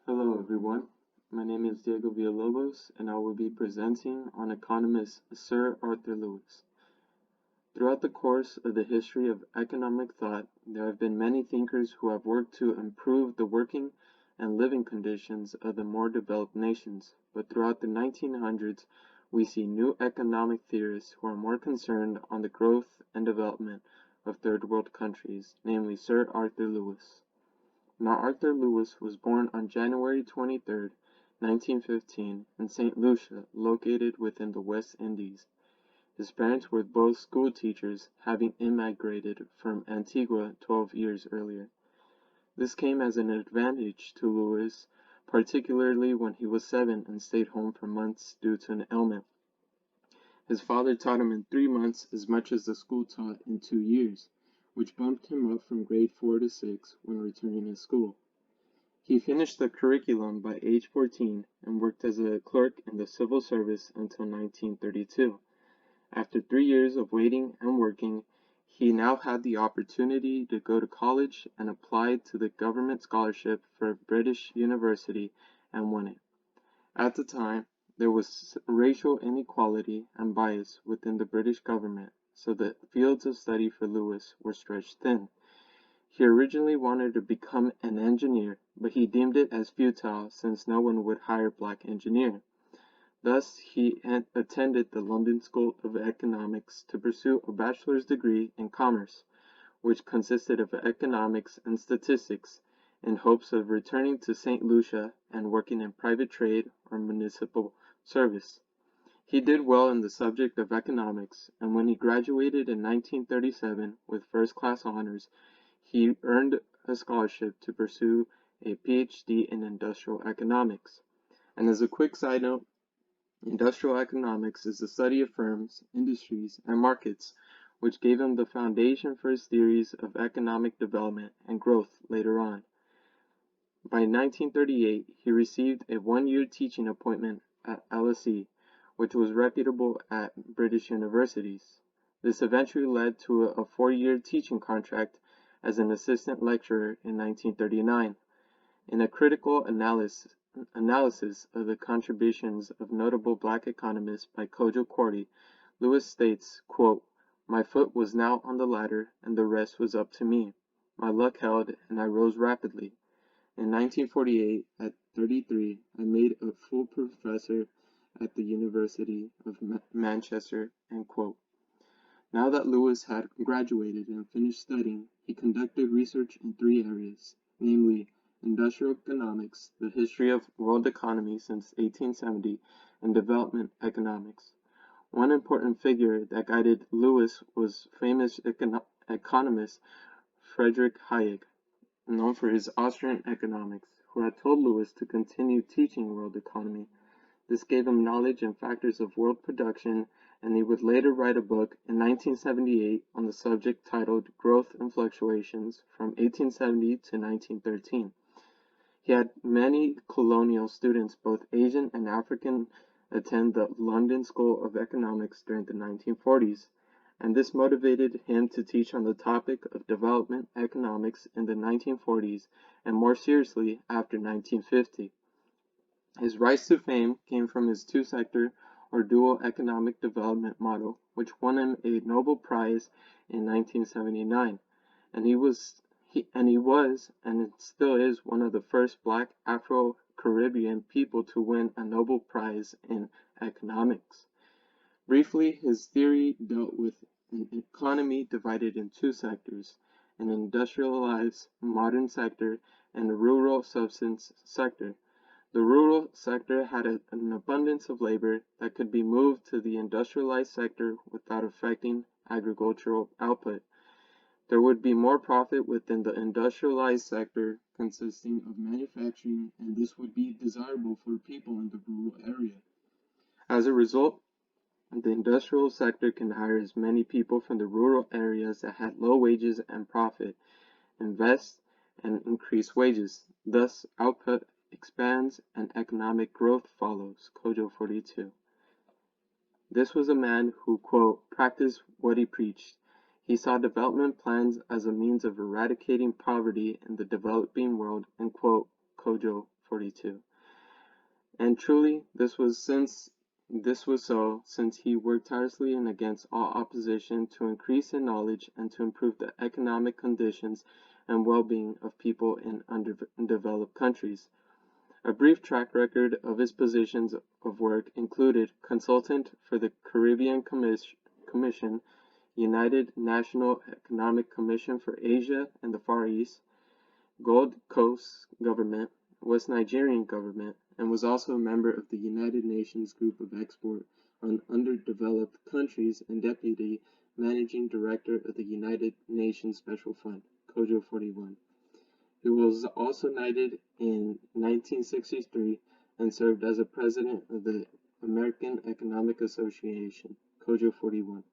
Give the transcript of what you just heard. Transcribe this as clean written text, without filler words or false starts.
Hello everyone, my name is Diego Villalobos and I will be presenting on economist Sir Arthur Lewis. Throughout the course of the history of economic thought, there have been many thinkers who have worked to improve the working and living conditions of the more developed nations, but throughout the 1900s we see new economic theorists who are more concerned on the growth and development of third world countries, namely Sir Arthur Lewis. Now Arthur Lewis was born on January 23, 1915, in Saint Lucia, located within the West Indies. His parents were both school teachers, having immigrated from Antigua 12 years earlier. This came as an advantage to Lewis, particularly when he was 7 and stayed home for months due to an ailment. His father taught him in 3 months as much as the school taught in 2 years, which bumped him up from grade 4 to 6 when returning to school. He finished the curriculum by age 14 and worked as a clerk in the civil service until 1932. After 3 years of waiting and working, he now had the opportunity to go to college and applied to the government scholarship for a British university and won it. At the time, there was racial inequality and bias within the British government, so the fields of study for Lewis were stretched thin. He originally wanted to become an engineer, but he deemed it as futile since no one would hire a black engineer. Thus, he attended the London School of Economics to pursue a bachelor's degree in commerce, which consisted of economics and statistics, in hopes of returning to Saint Lucia and working in private trade or municipal service. He did well in the subject of economics, and when he graduated in 1937 with first-class honors, he earned a scholarship to pursue a PhD in industrial economics. And as a quick side note, industrial economics is the study of firms, industries, and markets, which gave him the foundation for his theories of economic development and growth later on. By 1938, he received a one-year teaching appointment at LSE, which was reputable at British universities. This eventually led to a 4-year teaching contract as an assistant lecturer in 1939. In a critical analysis of the contributions of notable black economists by Kojo Quartey, Lewis states, quote, "My foot was now on the ladder and the rest was up to me. My luck held and I rose rapidly. In 1948, at 33, I made a full professor at the University of Manchester." End quote. Now that Lewis had graduated and finished studying, he conducted research in 3 areas, namely industrial economics, the history of world economy since 1870, and development economics. One important figure that guided Lewis was famous economist Friedrich Hayek, known for his Austrian economics, who had told Lewis to continue teaching world economy. This gave him knowledge and factors of world production, and he would later write a book in 1978 on the subject titled Growth and Fluctuations from 1870 to 1913. He had many colonial students, both Asian and African, attend the London School of Economics during the 1940s, and this motivated him to teach on the topic of development economics in the 1940s and more seriously after 1950. His rise to fame came from his two-sector or dual economic development model, which won him a Nobel Prize in 1979, and he was and it still is one of the first black Afro-Caribbean people to win a Nobel Prize in economics. Briefly, his theory dealt with an economy divided in 2 sectors, an industrialized modern sector and a rural subsistence sector. The rural sector had an abundance of labor that could be moved to the industrialized sector without affecting agricultural output. There would be more profit within the industrialized sector consisting of manufacturing, and this would be desirable for people in the rural area. As a result, the industrial sector can hire as many people from the rural areas that had low wages and profit, invest, and increase wages. Thus, output expands and economic growth follows. Kojo 42. This was a man who, quote, practiced what he preached. He saw development plans as a means of eradicating poverty in the developing world, end quote, Kojo 42. And truly, this was so since he worked tirelessly and against all opposition to increase in knowledge and to improve the economic conditions and well-being of people in underdeveloped countries. A brief track record of his positions of work included consultant for the Caribbean Commission, United National Economic Commission for Asia and the Far East, Gold Coast Government, West Nigerian Government, and was also a member of the United Nations Group of Export on Underdeveloped Countries and Deputy Managing Director of the United Nations Special Fund, Kojo 41. He was also knighted in 1963 and served as a president of the American Economic Association, Kojo 41.